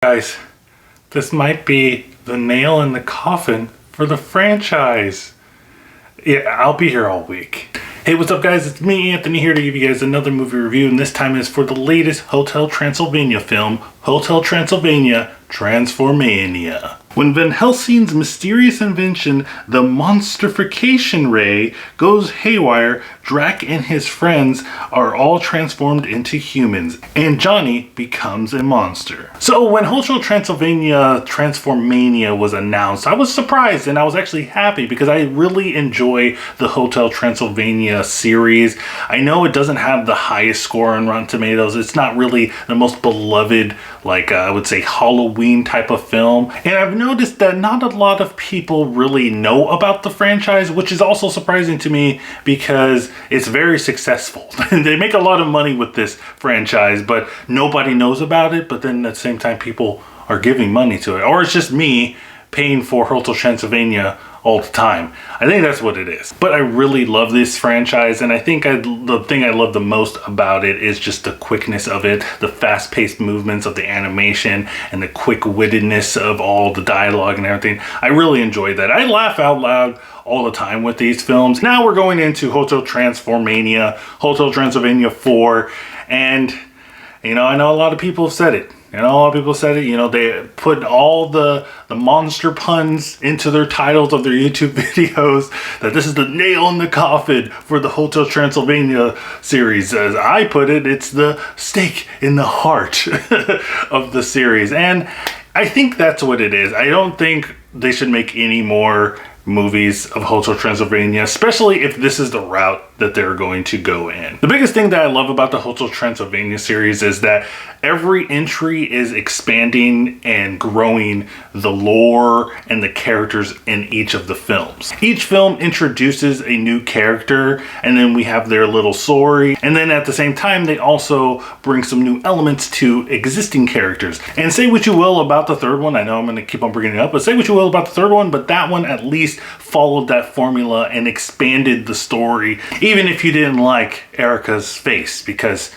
Guys, this might be the nail in the coffin for the franchise. Yeah, I'll be here all week. Hey, what's up guys? It's me, Anthony, here to give you guys another movie review, and this time is for the latest Hotel Transylvania film, Hotel Transylvania, Transformania. When Van Helsing's mysterious invention, the Monsterification Ray, goes haywire, Drac and his friends are all transformed into humans, and Johnny becomes a monster. So when Hotel Transylvania Transformania was announced, I was surprised and I was actually happy because I really enjoy the Hotel Transylvania series. I know it doesn't have the highest score on Rotten Tomatoes. It's not really the most beloved, like I would say, Halloween type of film. And I've noticed that not a lot of people really know about the franchise, which is also surprising to me because it's very successful. They make a lot of money with this franchise, but nobody knows about it. But then at the same time, people are giving money to it. Or it's just me paying for Hotel Transylvania all the time. I think that's what it is. But I really love this franchise, and I think the thing I love the most about it is just the quickness of it, the fast-paced movements of the animation, and the quick-wittedness of all the dialogue and everything. I really enjoy that. I laugh out loud all the time with these films. Now we're going into Hotel Transformania, Hotel Transylvania 4, and you know, I know a lot of people have said it. And a lot of people said it, you know, they put all the monster puns into their titles of their YouTube videos, that this is the nail in the coffin for the Hotel Transylvania series. As I put it, it's the stake in the heart of the series. And I think that's what it is. I don't think they should make any more movies of Hotel Transylvania, especially if this is the route that they're going to go in. The biggest thing that I love about the Hotel Transylvania series is that every entry is expanding and growing the lore and the characters in each of the films. Each film introduces a new character, and then we have their little story, and then at the same time they also bring some new elements to existing characters. And say what you will about the third one, I know I'm going to keep on bringing it up, but say what you will about the third one, but that one at least followed that formula and expanded the story, even if you didn't like Erica's face, because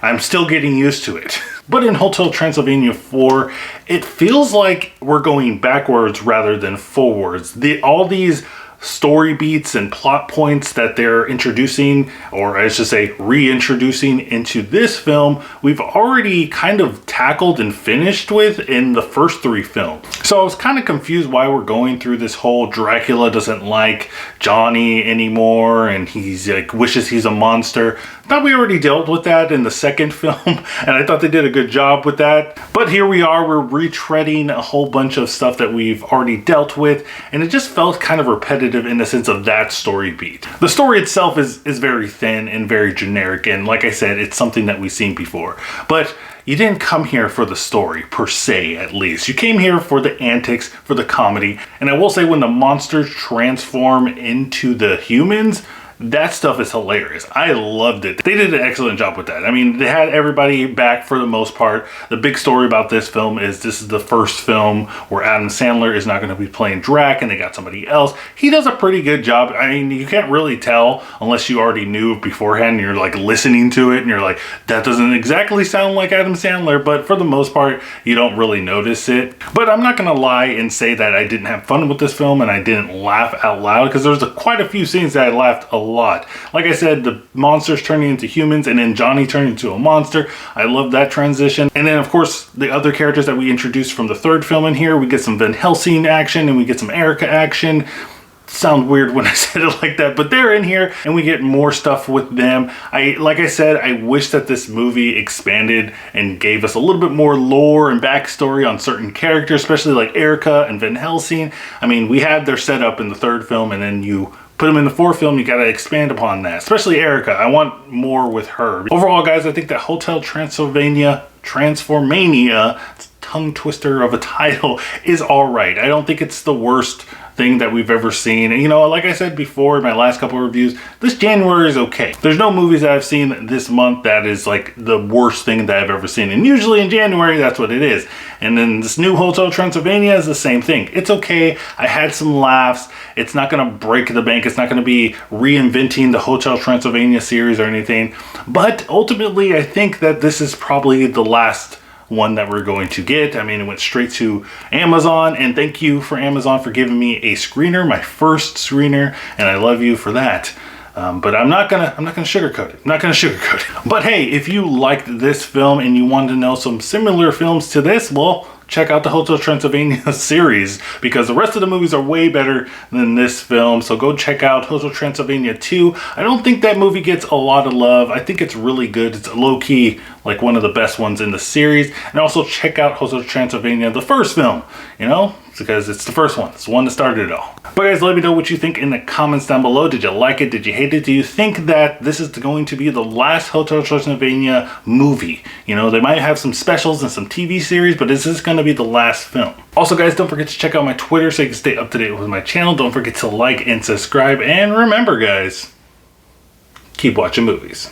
I'm still getting used to it. But in Hotel Transylvania 4, it feels like we're going backwards rather than forwards. All these story beats and plot points that they're introducing, or I should say reintroducing into this film, we've already kind of tackled and finished with in the first three films. So I was kind of confused why we're going through this whole Dracula doesn't like Johnny anymore and he's like wishes he's a monster. I thought we already dealt with that in the second film, and I thought they did a good job with that. But here we are, we're retreading a whole bunch of stuff that we've already dealt with, and it just felt kind of repetitive in the sense of that story beat. The story itself is very thin and very generic, and like I said, it's something that we've seen before. But you didn't come here for the story, per se, at least. You came here for the antics, for the comedy, and I will say when the monsters transform into the humans, that stuff is hilarious. I loved it. They did an excellent job with that. I mean, they had everybody back for the most part. The big story about this film is this is the first film where Adam Sandler is not going to be playing Drac, and they got somebody else. He does a pretty good job. I mean, you can't really tell unless you already knew beforehand and you're like listening to it and you're like, that doesn't exactly sound like Adam Sandler, but for the most part, you don't really notice it. But I'm not going to lie and say that I didn't have fun with this film and I didn't laugh out loud, because there's quite a few scenes that I laughed a lot. Like I said, the monsters turning into humans and then Johnny turning into a monster. I love that transition. And then of course the other characters that we introduced from the third film in here, we get some Van Helsing action and we get some Erica action. Sound weird when I said it like that, but they're in here and we get more stuff with them. Like I said, I wish that this movie expanded and gave us a little bit more lore and backstory on certain characters, especially like Erica and Van Helsing. I mean, we had their setup in the third film, and then you put them in the fourth film, you gotta expand upon that. Especially Erica, I want more with her. Overall, guys, I think that Hotel Transylvania Transformania, tongue twister of a title, is all right. I don't think it's the worst thing that we've ever seen. And you know, like I said before in my last couple of reviews, this January is okay. There's no movies that I've seen this month that is like the worst thing that I've ever seen. And usually in January, that's what it is. And then this new Hotel Transylvania is the same thing. It's okay. I had some laughs. It's not gonna break the bank. It's not gonna be reinventing the Hotel Transylvania series or anything. But ultimately, I think that this is probably the last one that we're going to get. I mean, it went straight to Amazon, and thank you for Amazon for giving me a screener, my first screener, and I love you for that. But I'm not gonna sugarcoat it. I'm not gonna sugarcoat it. But hey, if you liked this film and you wanted to know some similar films to this, well, check out the Hotel Transylvania series, because the rest of the movies are way better than this film. So go check out Hotel Transylvania 2. I don't think that movie gets a lot of love. I think it's really good. It's low-key like one of the best ones in the series. And also check out Hotel Transylvania, the first film, you know, because it's the first one. It's the one that started it all. But guys, let me know what you think in the comments down below. Did you like it? Did you hate it? Do you think that this is going to be the last Hotel Transylvania movie? You know, they might have some specials and some TV series, but is this going to be the last film? Also guys, don't forget to check out my Twitter so you can stay up to date with my channel. Don't forget to like and subscribe. And remember guys, keep watching movies.